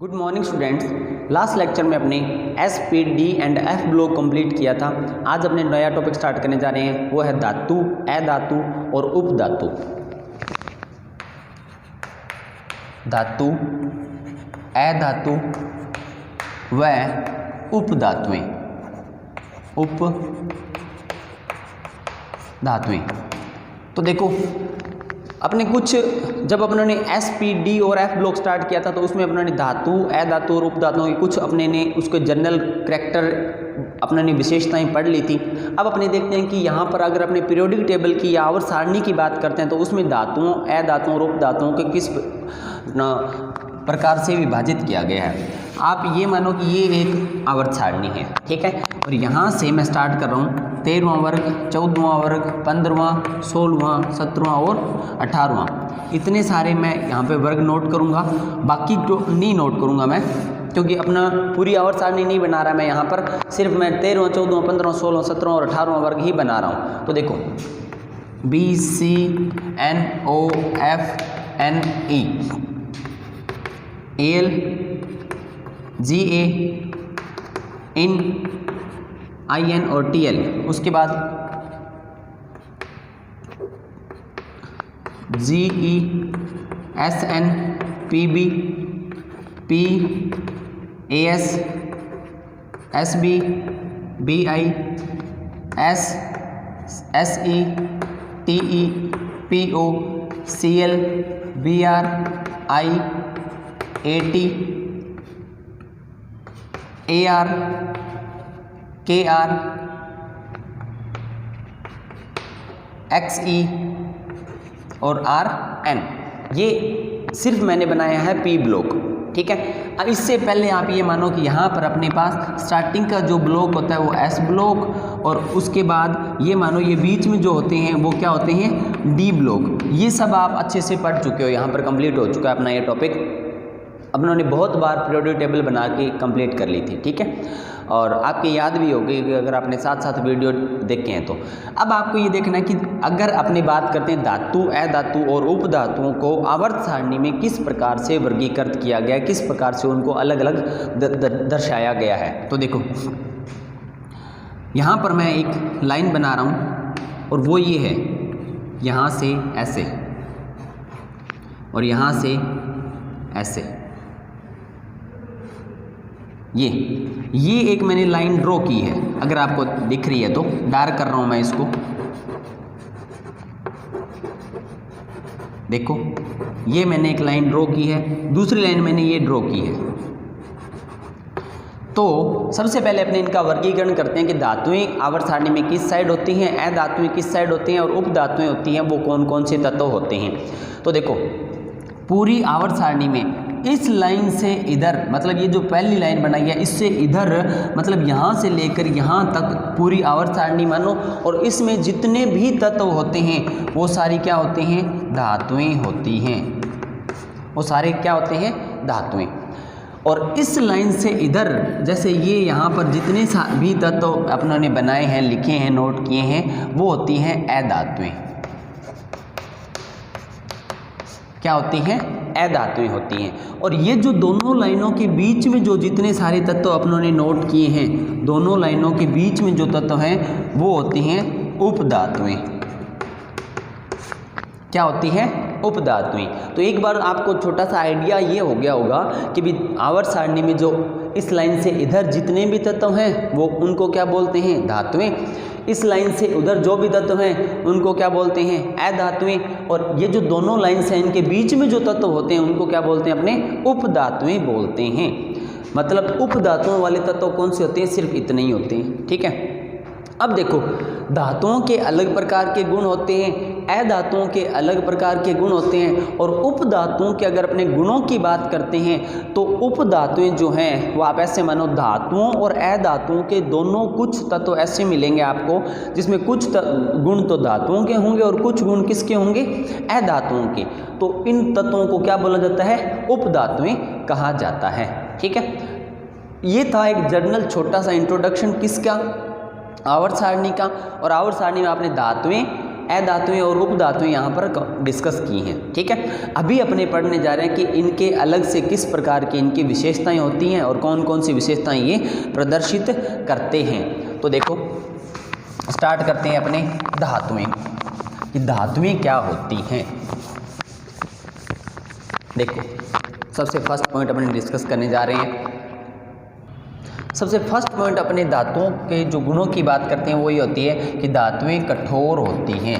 Good morning students. Last lecture में अपने S P D and F block complete किया था। आज अपने नया टॉपिक स्टार्ट करने जा रहे हैं, वो है धातु, अधातु और उपधातु। धातु, अधातु व उपधातुएं। उपधातुएं तो देखो अपने कुछ जब अपने एस पी डी और एफ ब्लॉक स्टार्ट किया था तो उसमें अपने धातु, अधातु और उपधातुओं की कुछ अपने ने उसके जनरल करैक्टर अपने ने विशेषताएं पढ़ ली थी। अब अपने देखते हैं कि यहाँ पर अगर अपने पीरियोडिक टेबल की या आवर्त सारणी की बात करते हैं तो उसमें धातुओं, अधातुओं और उपधातुओं के किस प्रकार से विभाजित किया गया है। आप ये मानो कि ये एक आवर्त सारणी है, ठीक है। और यहाँ से मैं स्टार्ट कर रहा हूँ 13वां वर्ग, 14वां वर्ग, 15वां, 16वां, 17वां और 18वां। इतने सारे मैं यहाँ पे वर्ग नोट करूँगा, बाकी तो नहीं नोट करूँगा मैं, क्योंकि अपना पूरी आवर्त सारणी नहीं बना रहा मैं यहाँ पर, सिर्फ मैं 13वां, 14वां, 15वां, 16वां, 17वां और 18वां वर्ग ही बना रहा हूँ। तो देखो B C N O F N E, L G A in I N और टी एल, उसके बाद G E S N P B P A S S B B I S S E T E P O C L B R I A T A R K R X E और R N. ये सिर्फ मैंने बनाया है P block, ठीक है। अब इससे पहले आप ये मानो कि यहाँ पर अपने पास स्टार्टिंग का जो ब्लॉक होता है वो एस ब्लॉक, और उसके बाद ये मानो ये बीच में जो होते हैं वो क्या होते हैं, डी ब्लॉक। ये सब आप अच्छे से पढ़ चुके हो, यहाँ पर कंप्लीट हो चुका है अपना ये टॉपिक। अपनों ने बहुत बार पीरियोडिक टेबल बना के कंप्लीट कर ली थी, ठीक है। और आपके याद भी होगी अगर आपने साथ साथ वीडियो देखे हैं तो। अब आपको ये देखना है कि अगर अपनी बात करते हैं धातु, अधातु और उपधातुओं को आवर्त सारणी में किस प्रकार से वर्गीकृत किया गया है, किस प्रकार से उनको अलग अलग दर्शाया गया है। तो देखो यहाँ पर मैं एक लाइन बना रहा हूँ और वो ये है, यहाँ से ऐसे और यहाँ से ऐसे, ये एक मैंने लाइन ड्रॉ की है। अगर आपको दिख रही है तो डार्क कर रहा हूं मैं इसको, देखो ये मैंने एक लाइन ड्रॉ की है, दूसरी लाइन मैंने ये ड्रॉ की है। तो सबसे पहले अपने इनका वर्गीकरण करते हैं कि धातुएं आवर्त सारणी में किस साइड होती हैं, अधातुएं किस साइड होती हैं और उपधातुएं होती हैं वो कौन कौन से तत्व होते हैं। तो देखो पूरी आवर्त सारणी में इस लाइन से इधर, मतलब ये जो पहली लाइन बनाई है इससे इधर, मतलब यहाँ से लेकर यहाँ तक पूरी आवर्त सारणी मानो, और इसमें जितने भी तत्व होते हैं वो सारी क्या होते हैं, धातुएं होती हैं। वो सारे क्या होते हैं, धातुएं। और इस लाइन से इधर जैसे ये यहाँ पर जितने भी तत्व अपनों ने बनाए हैं, लिखे हैं, नोट किए हैं, वो होती हैं अधातुएं। क्या होती हैं, अधातुएं होती हैं। और ये जो दोनों लाइनों के बीच में जो जितने सारे तत्व अपनों ने नोट किए हैं, दोनों लाइनों के बीच में जो तत्व हैं वो होती हैं उपधातुएं। क्या होती हैं, उपधातुएं। तो एक बार आपको छोटा सा आइडिया ये हो गया होगा कि भी आवर्त सारणी में जो इस लाइन से इधर जितने भी तत्व हैं वो उनको क्या बोलते हैं, धातुएं। इस लाइन से उधर जो भी तत्व हैं उनको क्या बोलते हैं, अधातुएं। और ये जो दोनों लाइन्स हैं इनके बीच में जो तत्व होते हैं उनको क्या बोलते हैं, अपने उपधातुएं बोलते हैं। मतलब उपधातुओं वाले तत्व कौन से होते हैं, सिर्फ इतने ही होते हैं, ठीक है। अब देखो धातुओं के अलग प्रकार के गुण होते हैं, अधातुओं के अलग प्रकार के गुण होते हैं, और उपधातुओं के अगर अपने गुणों की बात करते हैं तो उपधातुएं जो हैं वो आप ऐसे मानो धातुओं और अधातुओं के दोनों कुछ तत्व ऐसे मिलेंगे आपको, जिसमें कुछ गुण तो धातुओं के होंगे और कुछ गुण किसके होंगे, अधातुओं के। तो इन तत्वों को क्या बोला जाता है, उपधातुएं कहा जाता है, ठीक है। ये था एक जनरल छोटा सा इंट्रोडक्शन किसका, आवर्त सारणी का। और आवर्त सारणी में आपने धातुएं, अधातुएं और उपधातुएं यहाँ पर डिस्कस की हैं। ठीक है, अभी अपने पढ़ने जा रहे हैं कि इनके अलग से किस प्रकार की इनकी विशेषताएं होती हैं और कौन कौन सी विशेषताएं ये प्रदर्शित करते हैं। तो देखो स्टार्ट करते हैं अपने धातुएं कि धातुएं क्या होती हैं। देखो सबसे फर्स्ट पॉइंट अपने डिस्कस करने जा रहे हैं। सबसे फर्स्ट पॉइंट अपने धातुओं के जो गुणों की बात करते हैं वो ये होती है कि धातुएं कठोर होती हैं।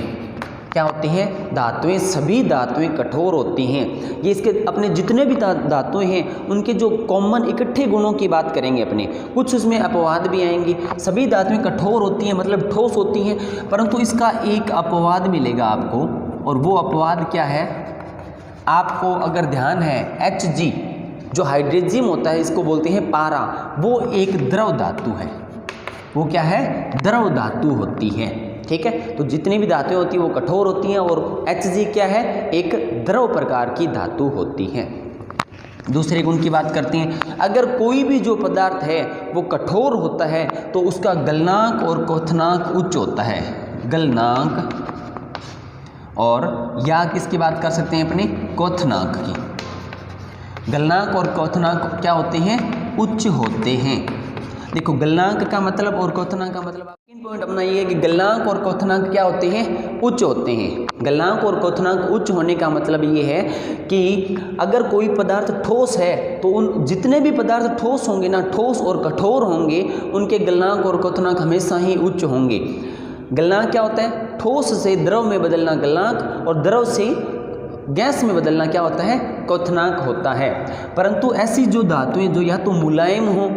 क्या होती हैं? धातुएं, सभी धातुएं कठोर होती हैं। ये इसके अपने जितने भी धातुएं हैं उनके जो कॉमन इकट्ठे गुणों की बात करेंगे अपने, कुछ उसमें अपवाद भी आएंगे। सभी धातुएं कठोर होती हैं मतलब ठोस होती हैं, परंतु इसका एक अपवाद मिलेगा आपको, और वो अपवाद क्या है? आपको अगर ध्यान है Hg जो हाइड्रोजियम होता है, इसको बोलते हैं पारा, वो एक द्रव धातु है। वो क्या है? द्रव धातु होती है। ठीक है, तो जितनी भी धातुएं होती हैं वो कठोर होती हैं, और Hg क्या है? एक द्रव प्रकार की धातु होती है। दूसरे गुण की बात करते हैं, अगर कोई भी जो पदार्थ है वो कठोर होता है तो उसका गलनांक और क्वथनांक उच्च होता है। गलनांक और या किसकी बात कर सकते हैं अपने? क्वथनांक की। गलनांक और क्वथनांक क्या होते हैं? उच्च होते हैं। देखो गलनांक का मतलब और क्वथनांक का मतलब तीन पॉइंट अपना ये है कि गलनांक और क्वथनांक क्या होते हैं? उच्च होते हैं। गलनांक और क्वथनांक उच्च होने का मतलब ये है कि अगर कोई पदार्थ ठोस है तो उन जितने भी पदार्थ ठोस होंगे ना, ठोस और कठोर होंगे, उनके गलनांक और क्वथनांक हमेशा ही उच्च होंगे। गलनांक क्या होता है? ठोस से द्रव में बदलना गलनांक, और द्रव से गैस में बदलना क्या होता है? क्वथनांक होता है। परंतु ऐसी जो धातुएं जो या तो मुलायम हो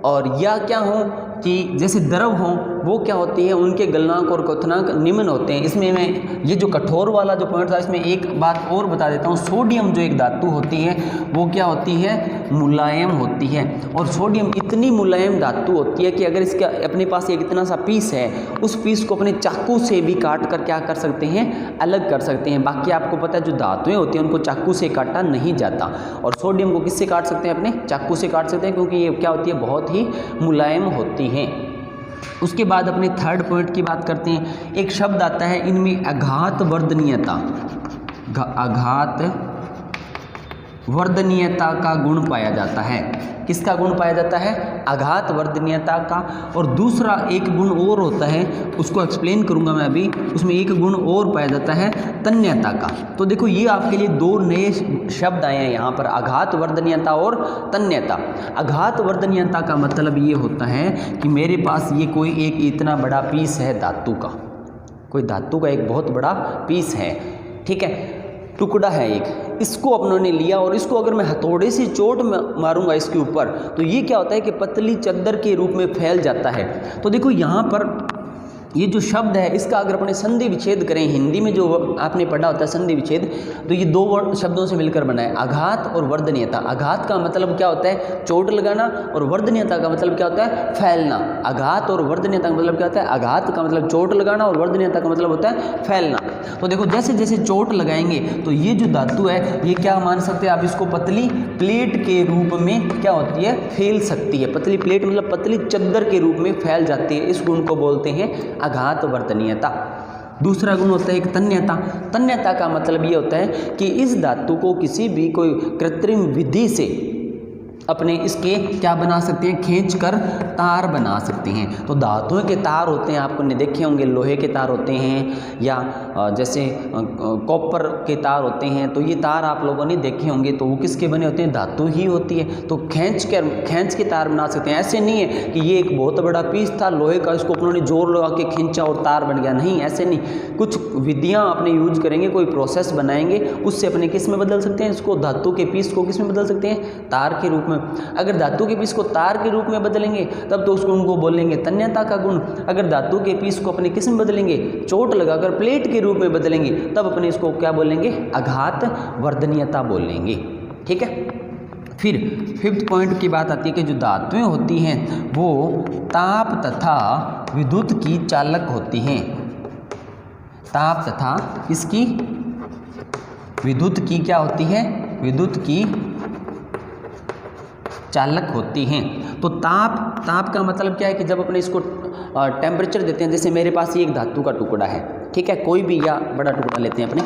और या क्या हो कि जैसे द्रव हो, वो क्या होती है? उनके गलनांक और क्वथनांक निम्न होते हैं। इसमें मैं ये जो कठोर वाला जो पॉइंट था इसमें एक बात और बता देता हूँ। सोडियम जो एक धातु होती है वो क्या होती है? मुलायम होती है। और सोडियम इतनी मुलायम धातु होती है कि अगर इसका अपने पास एक इतना सा पीस है, उस पीस को अपने चाकू से भी काट कर क्या कर सकते हैं? अलग कर सकते हैं। बाकी आपको पता है जो धातुएं होती हैं उनको चाकू से काटा नहीं जाता, और सोडियम को किससे काट सकते हैं? अपने चाकू से काट सकते हैं, क्योंकि ये क्या होती है? बहुत ही मुलायम होती हैं। उसके बाद अपने थर्ड पॉइंट की बात करते हैं। एक शब्द आता है इनमें आघात वर्धनीयता। आघात वर्धनीयता का गुण पाया जाता है। किसका गुण पाया जाता है? आघात वर्धनीयता का। और दूसरा एक गुण और होता है, उसको एक्सप्लेन करूंगा मैं अभी। उसमें एक गुण और पाया जाता है तन्यता का। तो देखो ये आपके लिए दो नए शब्द आए हैं यहाँ पर, आघात वर्धनीयता और तन्यता। आघात वर्धनीयता का मतलब ये होता है कि मेरे पास ये कोई एक इतना बड़ा पीस है धातु का, कोई धातु का एक बहुत बड़ा पीस है, ठीक है, टुकड़ा है एक, इसको अपनों ने लिया और इसको अगर मैं हथौड़े से चोट मारूंगा इसके ऊपर, तो ये क्या होता है कि पतली चद्दर के रूप में फैल जाता है। तो देखो यहाँ पर ये जो शब्द है इसका अगर अपने संधि विच्छेद करें, हिंदी में जो आपने पढ़ा होता है संधि विच्छेद, तो ये दो शब्दों से मिलकर बना है, आघात और वर्धनीयता। आघात का मतलब क्या होता है? चोट लगाना, और वर्धनीयता का मतलब क्या होता है? फैलना। आघात और वर्धनीयता का मतलब क्या होता है? आघात का मतलब चोट लगाना और वर्धनीयता का मतलब होता है फैलना। तो देखो जैसे जैसे चोट लगाएंगे तो ये जो धातु है ये क्या मान सकते हैं आप? इसको पतली प्लेट के रूप में क्या होती है? फैल सकती है। पतली प्लेट मतलब पतली चद्दर के रूप में फैल जाती है। इस गुण को बोलते हैं आघात वर्धनीयता। दूसरा गुण होता है एक तन्यता। तन्यता का मतलब ये होता है कि इस धातु को किसी भी कोई कृत्रिम विधि से अपने इसके क्या बना सकते हैं? खींच कर तार बना सकते हैं। तो धातुओं के तार होते हैं, आपको ने देखे होंगे, लोहे के तार होते हैं या जैसे कॉपर के तार होते हैं। तो ये तार आप लोगों ने देखे होंगे, तो वो किसके बने होते हैं? धातु ही होती है। तो खींच के तार बना सकते हैं। ऐसे नहीं है कि ये एक बहुत बड़ा पीस था लोहे का, इसको उन्होंने जोर लगा के खींचा और तार बन गया, नहीं, ऐसे नहीं। कुछ विधियाँ अपने यूज करेंगे, कोई प्रोसेस बनाएंगे, उससे अपने किस में बदल सकते हैं? इसको धातु के पीस को किस में बदल सकते हैं? तार के रूप में। अगर धातु के पीस को तार के रूप में बदलेंगे तब तो उसको उनको बोलेंगे तन्यता का गुण। अगर धातु के पीस को अपने किस में बदलेंगे? चोट लगाकर प्लेट के रूप में बदलेंगे तब अपने इसको क्या बोलेंगे? आघात वर्धनीयता बोलेंगे। ठीक है। फिर फिफ्थ पॉइंट की बात आती है कि जो धातुएं होती हैं वो ताप तथा विद्युत की चालक होती हैं। ताप तथा इसकी विद्युत की क्या होती है? विद्युत की चालक होती हैं। तो ताप का मतलब क्या है कि जब अपने इसको टेम्परेचर देते हैं, जैसे मेरे पास ये एक धातु का टुकड़ा है, ठीक है, कोई भी या बड़ा टुकड़ा लेते हैं अपने,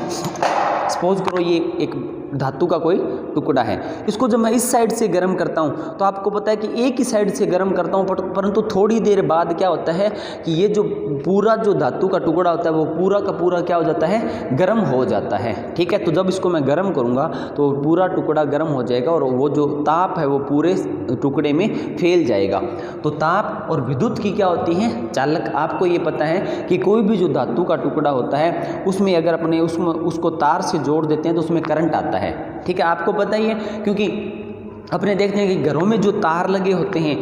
सपोज करो ये एक धातु का कोई टुकड़ा है, इसको जब मैं इस साइड से गर्म करता हूँ तो आपको पता है कि एक ही साइड से गर्म करता हूँ, परंतु थोड़ी देर बाद क्या होता है कि ये जो पूरा जो धातु का टुकड़ा होता है वो पूरा का पूरा क्या हो जाता है, गर्म हो जाता है। ठीक है, तो जब इसको मैं गर्म करूँगा तो पूरा टुकड़ा गर्म हो जाएगा और वो जो ताप है वो पूरे टुकड़े में फैल जाएगा। तो ताप और विद्युत की क्या होती है, चालक। आपको ये पता है कि कोई भी जो धातु का टुकड़ा होता है उसमें अगर अपने उसको तार से जोड़ देते हैं तो उसमें करंट आता है। ठीक है, आपको पता ही है, क्योंकि अपने देखते हैं कि घरों में जो तार लगे होते हैं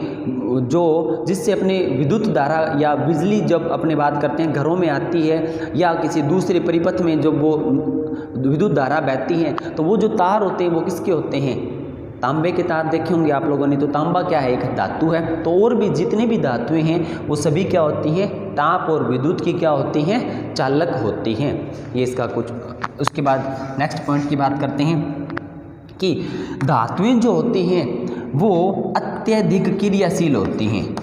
जो जिससे अपने विद्युत धारा या बिजली जब अपने बात करते हैं घरों में आती है या किसी दूसरे परिपथ में जब वो विद्युत धारा बहती है तो वो जो तार होते हैं वो किसके होते हैं, तांबे के तार देखे होंगे आप लोगों ने। तो तांबा क्या है, एक धातु है। तो और भी जितने भी धातुएं हैं वो सभी क्या होती हैं, ताप और विद्युत की क्या होती हैं, चालक होती हैं। ये इसका कुछ। उसके बाद नेक्स्ट पॉइंट की बात करते हैं कि धातुएं जो होती हैं वो अत्यधिक क्रियाशील होती हैं।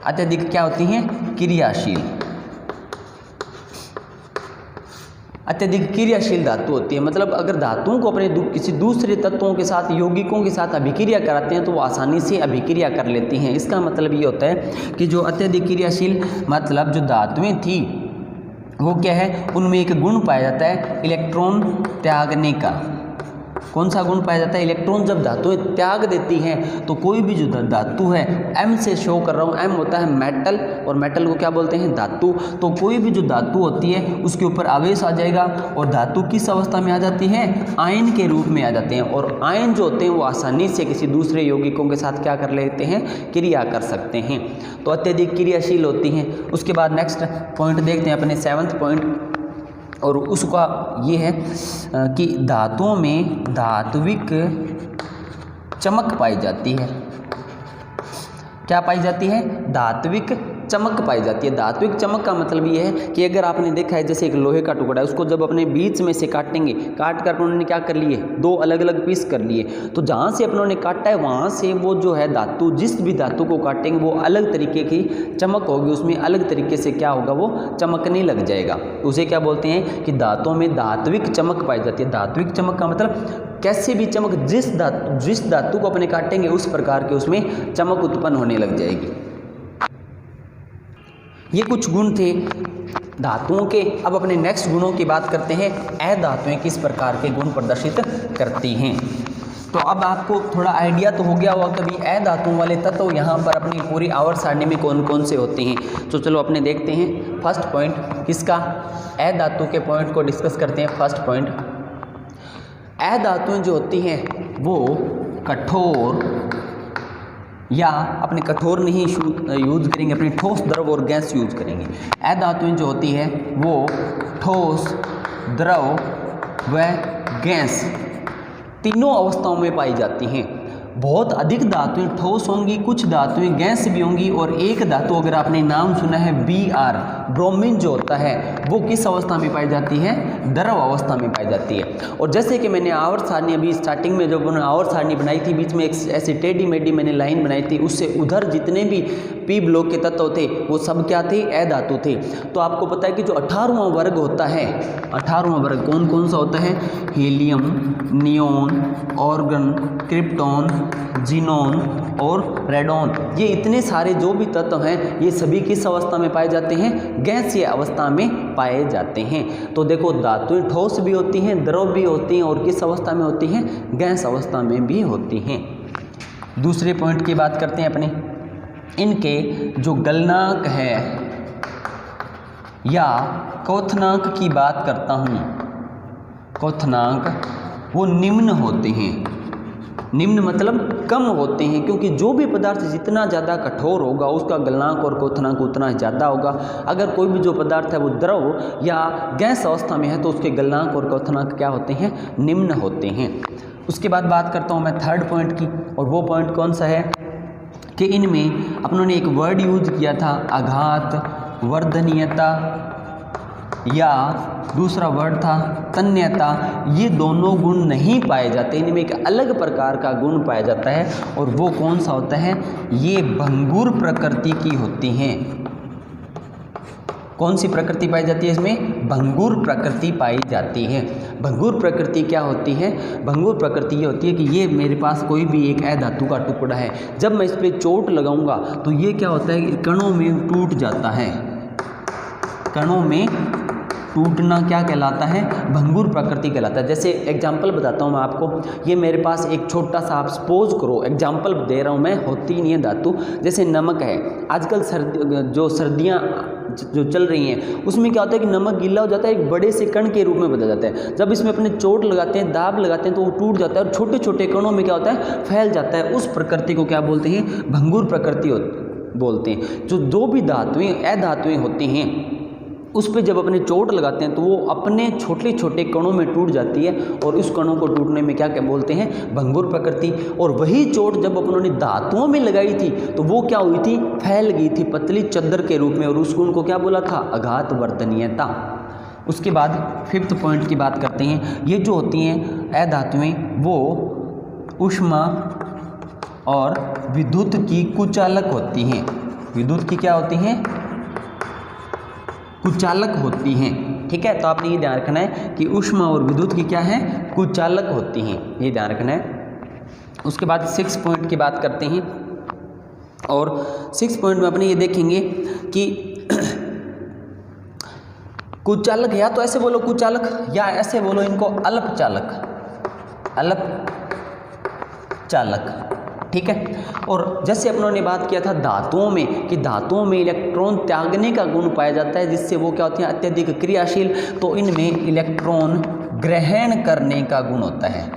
अत्यधिक क्या होती हैं, क्रियाशील। अत्यधिक क्रियाशील धातु होती है, मतलब अगर धातुओं को अपने किसी दूसरे तत्वों के साथ, यौगिकों के साथ अभिक्रिया कराते हैं तो वो आसानी से अभिक्रिया कर लेती हैं। इसका मतलब ये होता है कि जो अत्यधिक क्रियाशील, मतलब जो धातुएं थी वो क्या है, उनमें एक गुण पाया जाता है इलेक्ट्रॉन त्यागने का। कौन सा गुण पाया जाता है, इलेक्ट्रॉन जब धातुएं त्याग देती हैं तो कोई भी जो धातु है, एम से शो कर रहा हूँ, एम होता है मेटल और मेटल को क्या बोलते हैं, धातु। तो कोई भी जो धातु होती है उसके ऊपर आवेश आ जाएगा और धातु किस अवस्था में आ जाती है, आयन के रूप में आ जाते हैं। और आयन जो होते हैं वो आसानी से किसी दूसरे यौगिकों के साथ क्या कर लेते हैं, क्रिया कर सकते हैं। तो अत्यधिक क्रियाशील होती हैं। उसके बाद नेक्स्ट पॉइंट देखते हैं अपने 7वां पॉइंट, और उसका ये है कि धातुओं में धात्विक चमक पाई जाती है। क्या पाई जाती है, धात्विक चमक पाई जाती है। धात्विक चमक का मतलब ये है कि अगर आपने देखा है जैसे एक लोहे का टुकड़ा है, उसको जब अपने बीच में से काटेंगे, काट कर उन्होंने क्या कर लिए, दो अलग अलग पीस कर लिए। तो जहाँ से अपनों काटा है वहाँ से वो जो है धातु, जिस भी धातु को काटेंगे वो अलग तरीके की चमक होगी, उसमें अलग तरीके से क्या होगा, वो चमकने लग जाएगा। उसे क्या बोलते हैं कि धातुओं में धात्विक चमक पाई जाती है। धात्विक चमक का मतलब कैसे भी चमक, जिस धातु को अपने काटेंगे उस प्रकार के उसमें चमक उत्पन्न होने लग जाएगी। ये कुछ गुण थे धातुओं के। अब अपने नेक्स्ट गुणों की बात करते हैं, अधातुएं किस प्रकार के गुण प्रदर्शित करती हैं। तो अब आपको थोड़ा आइडिया तो हो गया होगा कभी अधातुओं वाले तत्व यहाँ पर अपनी पूरी आवर्त सारणी में कौन कौन से होते हैं। तो चलो अपने देखते हैं फर्स्ट पॉइंट किसका, अधातु के पॉइंट को डिस्कस करते हैं। फर्स्ट पॉइंट, अधातुएं जो होती हैं वो कठोर, या अपने कठोर नहीं यूज करेंगे, अपने ठोस, द्रव और गैस यूज करेंगे। अधातुएं जो होती है वो ठोस, द्रव व गैस तीनों अवस्थाओं में पाई जाती हैं। बहुत अधिक धातुएं ठोस होंगी, कुछ धातुएं गैस भी होंगी, और एक धातु अगर आपने नाम सुना है Br, ब्रोमीन जो होता है वो किस अवस्था में पाई जाती है, द्रव अवस्था में पाई जाती है। और जैसे कि मैंने आवर्त सारणी अभी स्टार्टिंग में जब उन्होंने आवर्त सारणी बनाई थी, बीच में एक ऐसी टेढ़ी मेढ़ी मैंने लाइन बनाई थी, उससे उधर जितने भी पी ब्लॉक के तत्व थे वो सब क्या थे, अधातु थे। तो आपको पता है कि जो 18वां वर्ग होता है, 18वां वर्ग कौन कौन सा होता है, helium, neon, organ, krypton, xenon और रेडॉन, ये इतने सारे जो भी तत्व हैं ये सभी किस अवस्था में पाए जाते हैं, गैसीय अवस्था में पाए जाते हैं। तो देखो धातुएं ठोस भी होती हैं, द्रव भी होती हैं, और किस अवस्था में होती हैं, गैस अवस्था में भी होती हैं। दूसरे पॉइंट की बात करते हैं अपने, इनके जो गलनांक है या क्वथनांक की बात करता हूँ, क्वथनांक वो निम्न होते हैं। निम्न मतलब कम होते हैं, क्योंकि जो भी पदार्थ जितना ज़्यादा कठोर होगा उसका गलनांक और क्वथनांक उतना ज़्यादा होगा। अगर कोई भी जो पदार्थ है वो द्रव या गैस अवस्था में है तो उसके गलनांक और क्वथनांक क्या होते हैं, निम्न होते हैं। उसके बाद बात करता हूँ मैं थर्ड पॉइंट की, और वो पॉइंट कौन सा है कि इनमें अपनों ने एक वर्ड यूज किया था आघात, वर्धनीयता, या दूसरा वर्ड था तन्यता। ये दोनों गुण नहीं पाए जाते, इनमें एक अलग प्रकार का गुण पाया जाता है, और वो कौन सा होता है, ये भंगुर प्रकृति की होती हैं। कौन सी प्रकृति पाई जाती है इसमें? भंगुर प्रकृति पाई जाती है। भंगुर प्रकृति क्या होती है? भंगुर प्रकृति ये होती है कि ये मेरे पास कोई भी एक अधातु का टुकड़ा है, जब मैं इस पर चोट लगाऊंगा तो ये क्या होता है कि कणों में टूट जाता है। कणों में टूटना क्या कहलाता है? भंगुर प्रकृति कहलाता है। जैसे एग्जाम्पल बताता हूँ मैं आपको, ये मेरे पास एक छोटा सा, आप सपोज करो, एग्जाम्पल दे रहा हूँ मैं, होती नहीं है धातु, जैसे नमक है। आजकल सर्दियाँ जो चल रही हैं उसमें क्या होता है कि नमक गीला हो जाता है, एक बड़े से कण के रूप में बदल जाता है। जब इसमें अपने चोट लगाते हैं, दाब लगाते हैं तो वो टूट जाता है और छोटे छोटे कणों में क्या होता है? फैल जाता है। उस प्रकृति को क्या बोलते हैं? भंगुर प्रकृति बोलते हैं। जो भी धातुएं अधातुएं होती हैं उस पर जब अपने चोट लगाते हैं तो वो अपने छोटे छोटे कणों में टूट जाती है और उस कणों को टूटने में क्या बोलते हैं? भंगुर प्रकृति। और वही चोट जब अपनों ने धातुओं में लगाई थी तो वो क्या हुई थी? फैल गई थी पतली चद्दर के रूप में, और उस गुण को क्या बोला था? आघात वर्तनीयता। उसके बाद 5th पॉइंट की बात करते हैं। ये जो होती हैं अधातुएं वो ऊष्मा और विद्युत की कुचालक होती हैं। विद्युत की क्या होती हैं? कुचालक होती हैं। ठीक है, तो आपने ये ध्यान रखना है कि ऊष्मा और विद्युत की क्या है? कुचालक होती हैं, ये ध्यान रखना है। उसके बाद 6 पॉइंट की बात करते हैं, और 6 पॉइंट में अपने ये देखेंगे कि कुचालक, या तो ऐसे बोलो कुचालक या ऐसे बोलो इनको अल्पचालक, अल्पचालक। ठीक है, और जैसे अपनों ने बात किया था धातुओं में कि धातुओं में इलेक्ट्रॉन त्यागने का गुण पाया जाता है, जिससे वो क्या होती हैं? अत्यधिक क्रियाशील। तो इनमें इलेक्ट्रॉन ग्रहण करने का गुण होता है।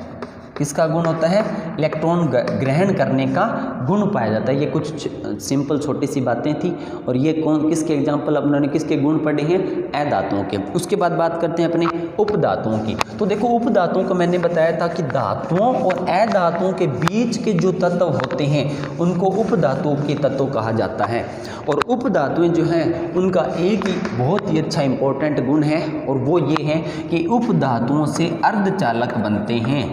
किसका गुण होता है? इलेक्ट्रॉन ग्रहण करने का गुण पाया जाता है। ये कुछ सिंपल छोटी सी बातें थी, और ये किसके एग्जाम्पल अपनों ने किसके गुण पढ़े हैं? अधातुओं के। उसके बाद बात करते हैं अपने उपधातुओं की। तो देखो, उपधातुओं को मैंने बताया था कि धातुओं और अधातुओं के बीच के जो तत्व होते हैं उनको उपधातुओं के तत्व कहा जाता है। और उपधातुएं जो हैं उनका एक ही बहुत ही अच्छा इंपॉर्टेंट गुण है, और वो ये है कि उपधातुओं से अर्धचालक बनते हैं।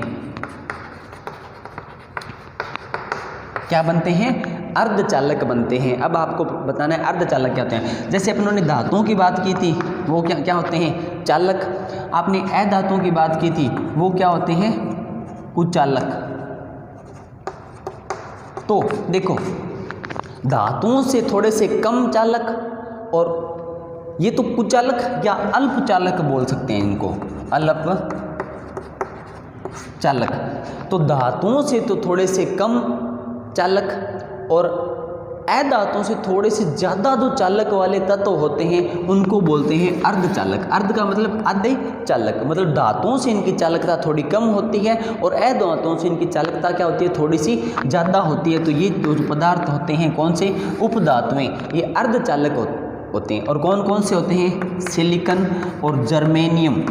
क्या बनते हैं? अर्धचालक बनते हैं। अब आपको बताना है अर्धचालक क्या होते हैं। जैसे अपनों ने धातुओं की बात की थी, वो क्या होते हैं? चालक। आपने अधातुओं की बात की थी, वो क्या होते हैं? कुचालक। तो देखो, धातुओं से थोड़े से कम चालक, और ये तो कुचालक या अल्पचालक बोल सकते हैं इनको, अल्पचालक। तो धातुओं से तो थोड़े से कम चालक, और अधातुओं से थोड़े से ज़्यादा जो चालक वाले तत्व होते हैं उनको बोलते हैं अर्धचालक। अर्ध का मतलब आधे चालक, मतलब धातुओं से इनकी चालकता थोड़ी कम होती है और अधातुओं से इनकी चालकता क्या होती है? थोड़ी सी ज़्यादा होती है। तो ये जो पदार्थ होते हैं, कौन से? उपधातुएं, ये अर्धचालक होते हैं। और कौन कौन से होते हैं? सिलिकॉन और जर्मेनियम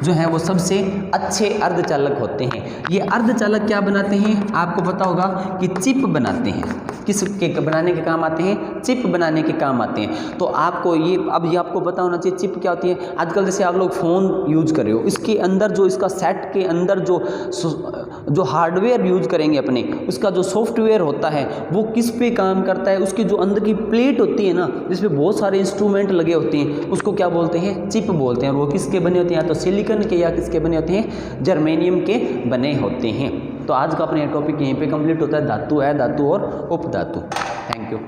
जो है वो सबसे अच्छे अर्धचालक होते हैं। ये अर्धचालक क्या बनाते हैं? आपको पता होगा कि चिप बनाते हैं। किस के बनाने के काम आते हैं? चिप बनाने के काम आते हैं। तो आपको ये आपको पता होना चाहिए चिप क्या होती है। आजकल जैसे आप लोग फ़ोन यूज़ कर रहे हो, इसके अंदर जो इसका सेट के अंदर जो हार्डवेयर यूज़ करेंगे अपने, उसका जो सॉफ्टवेयर होता है वो किस पे काम करता है? उसकी जो अंदर की प्लेट होती है ना, जिसपे बहुत सारे इंस्ट्रूमेंट लगे होते हैं, उसको क्या बोलते हैं? चिप बोलते हैं। और वो किसके बने होते हैं? या तो सिलिकॉन के या किसके बने होते हैं? जर्मेनियम के बने होते हैं। तो आज का अपना टॉपिक यहीं पे कंप्लीट होता है, धातु, अधातु और उपधातु। Thank you.